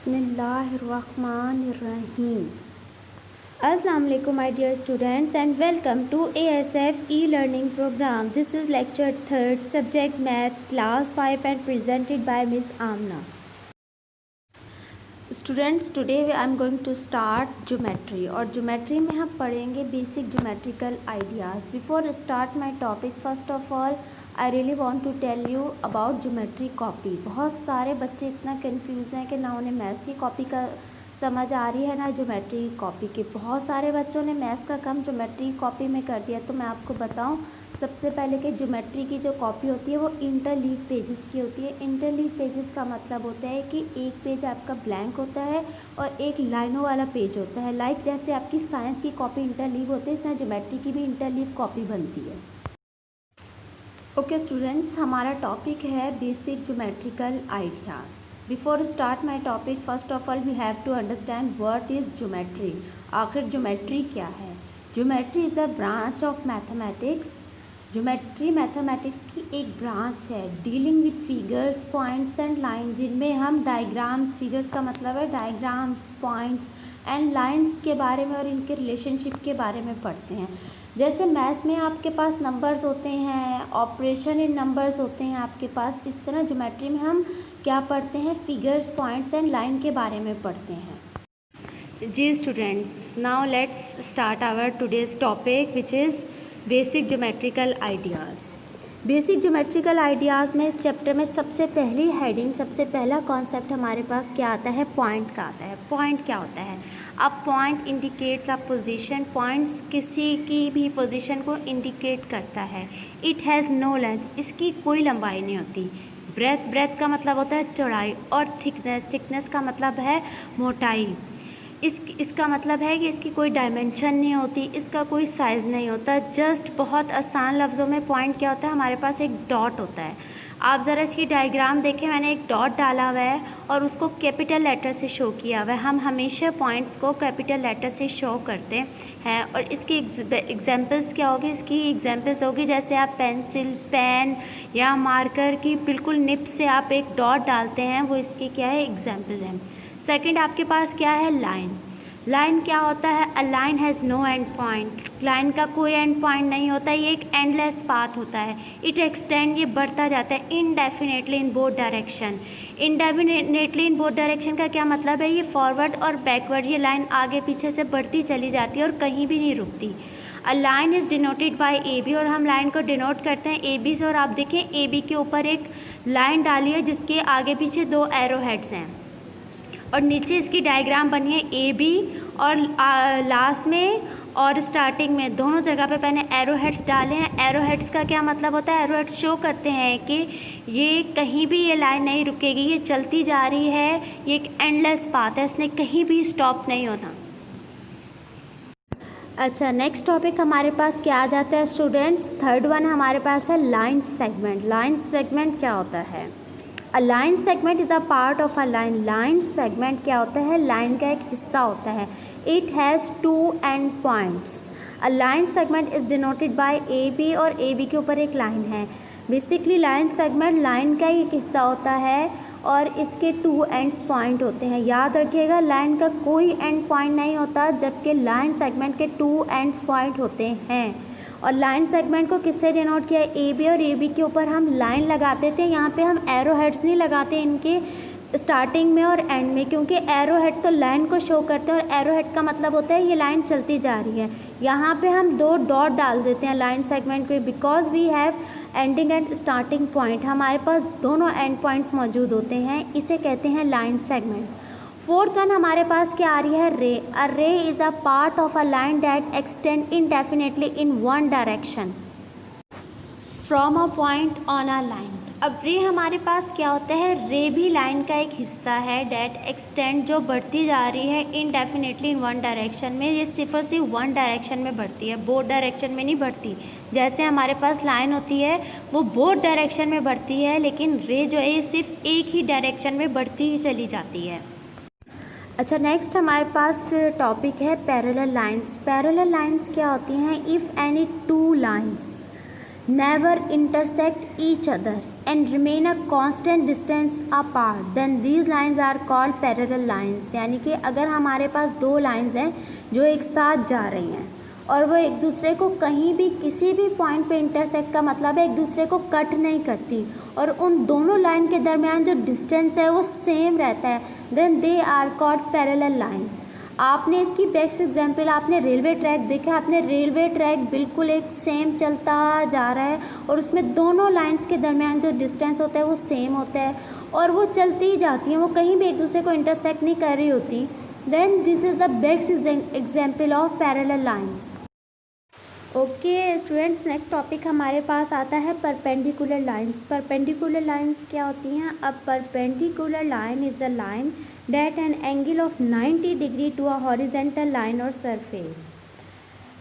बिस्मिल्लाहिर्रहमानिर्रहीम। अस्सलाम वालेकुम my dear students and welcome to ASF e-learning program. This is lecture 3rd, subject math, class 5 and presented by Miss Amna. Students, today I am going to start geometry और geometry में हम पढ़ेंगे basic geometrical ideas. Before start my topic, first of all I really want to tell you about geometry copy. बहुत सारे बच्चे इतना confuse हैं कि ना उन्हें मैथ्स की कॉपी का समझ आ रही है ना ज्योमेट्री की कॉपी की। बहुत सारे बच्चों ने मैथ्स का काम ज्योमेट्री की कॉपी में कर दिया। तो मैं आपको बताऊं सबसे पहले कि ज्योमेट्री की जो कॉपी होती है वो इंटरलीव पेजेस की होती है। इंटरलीव पेजेस का मतलब होता है कि एक पेज आपका ब्लैंक होता है और एक लाइनों वाला पेज होता है। लाइक जैसे आपकी साइंस की कॉपी इंटरलीव होती है, इसमें ज्योमेट्री की भी इंटरलीव कॉपी बनती है। ओके स्टूडेंट्स, हमारा टॉपिक है basic geometrical ideas. Before start my topic, first of all we have to understand what is geometry. आखिर ज्योमेट्री क्या है? Geometry is a branch of mathematics. Geometry mathematics की एक branch है dealing with figures, points and line, जिनमें हम diagrams, figures का मतलब है डायग्राम्स, पॉइंट्स एंड लाइंस के बारे में और इनके रिलेशनशिप के बारे में पढ़ते हैं। जैसे मैथ्स में आपके पास नंबर्स होते हैं, ऑपरेशन इन नंबर्स होते हैं आपके पास, इस तरह ज्योमेट्री में हम क्या पढ़ते हैं? फिगर्स, पॉइंट्स एंड लाइन के बारे में पढ़ते हैं। जी students, now let's start our today's topic which is basic geometrical ideas. Basic geometrical ideas में इस चैप्टर में सबसे पहली हेडिंग, सबसे पहला कॉन्सेप्ट हमारे पास क्या आता है? पॉइंट का आता है। पॉइंट क्या होता है? A point indicates a position. Points किसी की भी पोजीशन को इंडिकेट करता है। इट हैज़ नो लेंथ, इसकी कोई लंबाई नहीं होती। ब्रेथ, ब्रेथ का मतलब होता है चौड़ाई, और थिकनेस, थिकनेस का मतलब है मोटाई। इसका मतलब है कि इसकी कोई डायमेंशन नहीं होती, इसका कोई साइज़ नहीं होता। जस्ट बहुत आसान लफ्ज़ों में पॉइंट क्या होता है? हमारे पास एक डॉट होता है। आप ज़रा इसकी डायग्राम देखें, मैंने एक डॉट डाला हुआ है और उसको कैपिटल लेटर से शो किया हुआ है। हम हमेशा पॉइंट्स को कैपिटल लेटर से शो करते हैं। और इसकी एग्जांपल्स क्या होगी? इसकी एग्जांपल्स होगी जैसे आप पेंसिल, पेन या मार्कर की बिल्कुल निप से आप एक डॉट डालते हैं, वो इसकी क्या है? एग्जाम्पल है। सेकंड आपके पास क्या है? लाइन। लाइन क्या होता है? A line has no end point. Line का कोई एंड पॉइंट नहीं होता, ये एक एंडलेस पाथ होता है। इट एक्सटेंड, ये बढ़ता जाता है indefinitely in both direction. Indefinitely in both direction का क्या मतलब है? ये फॉरवर्ड और बैकवर्ड, ये लाइन आगे पीछे से बढ़ती चली जाती है और कहीं भी नहीं रुकती। A line is denoted by A B, और हम लाइन को डिनोट करते हैं ए बी से। और आप देखें ए बी के ऊपर एक लाइन डाली है जिसके आगे पीछे दो एरो हेड्स हैं और नीचे इसकी डायग्राम बनी है ए बी, और लास्ट में और स्टार्टिंग में दोनों जगह पे मैंने एरो हेड्स डाले हैं। एरो हेड्स का क्या मतलब होता है? एरो हेड्स शो करते हैं कि ये कहीं भी ये लाइन नहीं रुकेगी, ये चलती जा रही है, ये एक एंडलेस पाथ है, इसने कहीं भी स्टॉप नहीं होना। अच्छा, नेक्स्ट टॉपिक हमारे पास क्या आ जाता है स्टूडेंट्स? थर्ड वन हमारे पास है लाइन सेगमेंट। लाइन सेगमेंट क्या होता है? A line segment is a part of a line. Line segment क्या होता है? लाइन का एक हिस्सा होता है। It has two end points. A line segment is denoted by A B, और ए बी के ऊपर एक लाइन है। बेसिकली लाइन सेगमेंट लाइन का एक हिस्सा होता है और इसके टू एंड्स पॉइंट होते हैं। याद रखिएगा, लाइन का कोई एंड पॉइंट नहीं होता, जबकि लाइन सेगमेंट के टू एंड्स पॉइंट होते हैं। और लाइन सेगमेंट को किससे डिनोट किया? ए बी, और ए बी के ऊपर हम लाइन लगाते थे। यहाँ पे हम एरो हेड्स नहीं लगाते इनके स्टार्टिंग में और एंड में, क्योंकि एरो हेड तो लाइन को शो करते हैं और एरो हेड का मतलब होता है ये लाइन चलती जा रही है। यहाँ पे हम दो डॉट डाल देते हैं लाइन सेगमेंट पे, because we have ending and starting point. हमारे पास दोनों एंड पॉइंट्स मौजूद होते हैं, इसे कहते हैं लाइन सेगमेंट। फोर्थ वन हमारे पास क्या आ रही है? Ray. A ray is a part of a line that extends indefinitely in one direction from a point on a line. अब रे हमारे पास क्या होता है? रे भी लाइन का एक हिस्सा है डेट एक्सटेंड, जो बढ़ती जा रही है इनडेफिनेटली इन वन डायरेक्शन में। ये सिर्फ और सिर्फ वन डायरेक्शन में बढ़ती है, बोथ डायरेक्शन में नहीं बढ़ती। जैसे हमारे पास लाइन होती है वो बोथ डायरेक्शन में बढ़ती है, लेकिन रे जो है ये सिर्फ एक ही डायरेक्शन में बढ़ती ही चली जाती है। अच्छा, नेक्स्ट हमारे पास टॉपिक है पैरेलल लाइंस। पैरेलल लाइंस क्या होती हैं? If any two lines never intersect each other and remain a constant distance apart, then these lines are called parallel lines। यानी कि अगर हमारे पास दो लाइंस हैं जो एक साथ जा रही हैं और वो एक दूसरे को कहीं भी किसी भी पॉइंट पे इंटरसेक्ट, का मतलब है एक दूसरे को कट नहीं करती, और उन दोनों लाइन के दरमियान जो डिस्टेंस है वो सेम रहता है, then they are called parallel lines. आपने इसकी बेस्ट एग्जांपल, आपने रेलवे ट्रैक देखा, आपने रेलवे ट्रैक बिल्कुल एक सेम चलता जा रहा है और उसमें दोनों लाइंस के दरमियान जो डिस्टेंस होता है वो सेम होता है और वो चलती ही जाती हैं, वो कहीं भी एक दूसरे को इंटरसेक्ट नहीं कर रही होती। Then this is the best example of parallel lines. Okay students, next topic हमारे पास आता है परपेंडिकुलर लाइंस। परपेंडिकुलर लाइंस क्या होती हैं? A perpendicular line is a line that an angle of 90 degree to a horizontal line और surface.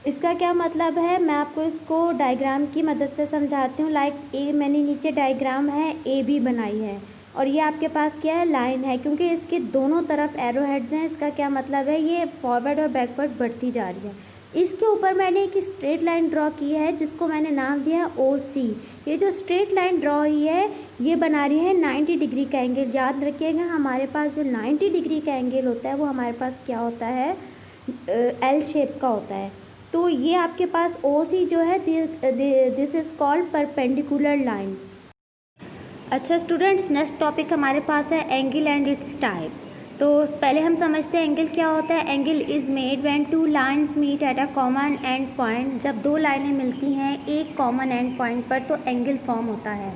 इसका क्या मतलब है, मैं आपको इसको डायग्राम की मदद से समझाती हूँ। लाइक ए, मैंने नीचे डायग्राम है ए बी बनाई है और ये आपके पास क्या है, लाइन है, क्योंकि इसके दोनों तरफ एरो हेड्स हैं। इसका क्या मतलब है, ये फॉरवर्ड और बैकवर्ड बढ़ती जा रही है। इसके ऊपर मैंने एक स्ट्रेट लाइन ड्रॉ की है जिसको मैंने नाम दिया है ओ सी। ये जो स्ट्रेट लाइन ड्रॉ हुई है ये बना रही है 90 डिग्री का एंगल। याद रखिएगा, हमारे पास जो 90 डिग्री का एंगल होता है वो हमारे पास क्या होता है, एल शेप का होता है। तो ये आपके पास ओ सी जो है, this is called perpendicular line. अच्छा स्टूडेंट्स, नेक्स्ट टॉपिक हमारे पास है एंगल एंड इट्स टाइप। तो पहले हम समझते हैं एंगल क्या होता है। Angle is made when two lines meet at a common end point. जब दो लाइनें मिलती हैं एक कॉमन एंड पॉइंट पर तो एंगल फॉर्म होता है।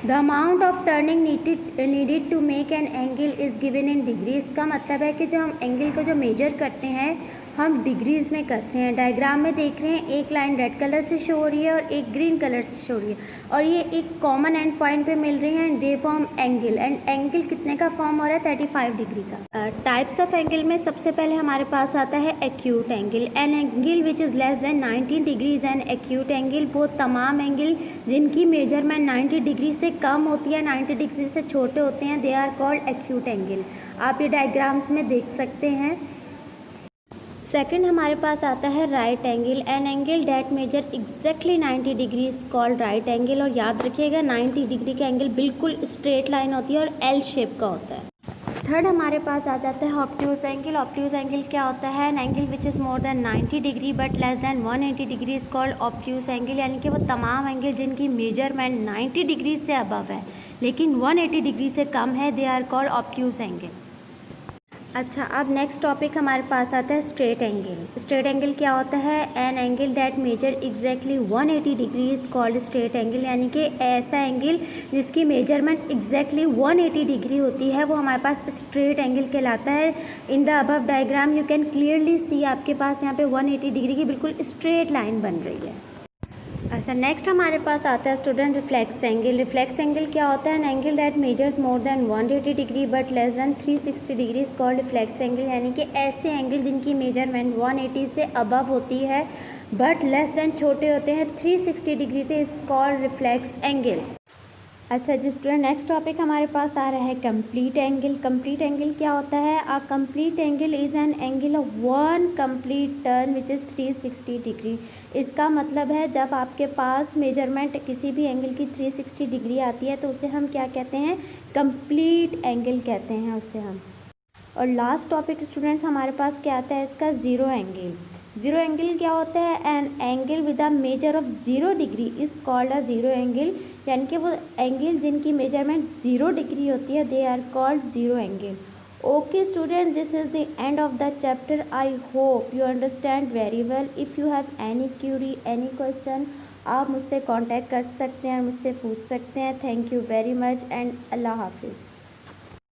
The amount of turning needed to make an angle is given in degree. इसका मतलब है कि जो हम एंगल को जो मेजर करते हैं हम डिग्रीज़ में करते हैं। डायग्राम में देख रहे हैं एक लाइन रेड कलर से शो हो रही है और एक ग्रीन कलर से शो हो रही है और ये एक कॉमन एंड पॉइंट पे मिल रही हैं and they form angle. And angle कितने का फॉर्म हो रहा है, 35 डिग्री का। टाइप्स ऑफ एंगल में सबसे पहले हमारे पास आता है acute angle. An angle which is less than 90 degrees and acute angle. वो तमाम एंगल जिनकी मेजरमेंट 90 डिग्री से कम होती है, 90 डिग्री से छोटे होते हैं, they are called acute angle. आप ये डायग्राम्स में देख सकते हैं। सेकंड हमारे पास आता है right angle. An angle that measure exactly 90 degree is called right angle. और याद रखिएगा 90 डिग्री का एंगल बिल्कुल स्ट्रेट लाइन होती है और एल शेप का होता है। थर्ड हमारे पास आ जाता है ऑब्ट्यूज एंगल। ऑब्ट्यूज एंगल क्या होता है, an angle which is more than 90 degree but less than 180 degree is called obtuse angle. यानी कि वो तमाम एंगल जिनकी मेजरमेंट 90 डिग्री से अबव है लेकिन 180 डिग्री से कम है, they are called obtuse angle. अच्छा, अब नेक्स्ट टॉपिक हमारे पास आता है स्ट्रेट एंगल। स्ट्रेट एंगल क्या होता है, an angle that measure exactly 180 degree is called straight angle. यानी कि ऐसा एंगल जिसकी मेजरमेंट एग्जैक्टली 180 डिग्री होती है वो हमारे पास स्ट्रेट एंगल कहलाता है। In the above diagram you can clearly see, आपके पास यहाँ पे 180 डिग्री की बिल्कुल स्ट्रेट लाइन बन रही है। अच्छा, नेक्स्ट हमारे पास आता है student reflex angle. Reflex angle क्या होता है, an angle that measures more than 180 degree but less than 360 degree is called reflex angle. यानी कि ऐसे एंगल जिनकी मेजरमेंट 180 से अबव होती है बट लेस देन छोटे होते हैं 360 डिग्री से, इज कॉल्ड रिफ्लेक्स एंगल। अच्छा जी स्टूडेंट, नेक्स्ट टॉपिक हमारे पास आ रहा है कंप्लीट एंगल। कंप्लीट एंगल क्या होता है, a complete angle is an angle of one complete turn which is 360 degree. इसका मतलब है जब आपके पास मेजरमेंट किसी भी एंगल की 360 डिग्री आती है तो उसे हम क्या कहते हैं, कंप्लीट एंगल कहते हैं उसे हम। और लास्ट टॉपिक स्टूडेंट्स हमारे पास क्या आता है इसका, ज़ीरो एंगल। ज़ीरो एंगल क्या होता है, an angle with a measure of 0 degree is called a zero angle. यानी कि वो एंगल जिनकी मेजरमेंट 0 डिग्री होती है, they are called zero angle. Okay student, this is the end of the chapter. I hope you understand very well. If you have any query, any question, आप मुझसे contact कर सकते हैं, मुझसे पूछ सकते हैं। Thank you very much and अल्लाह हाफिज़।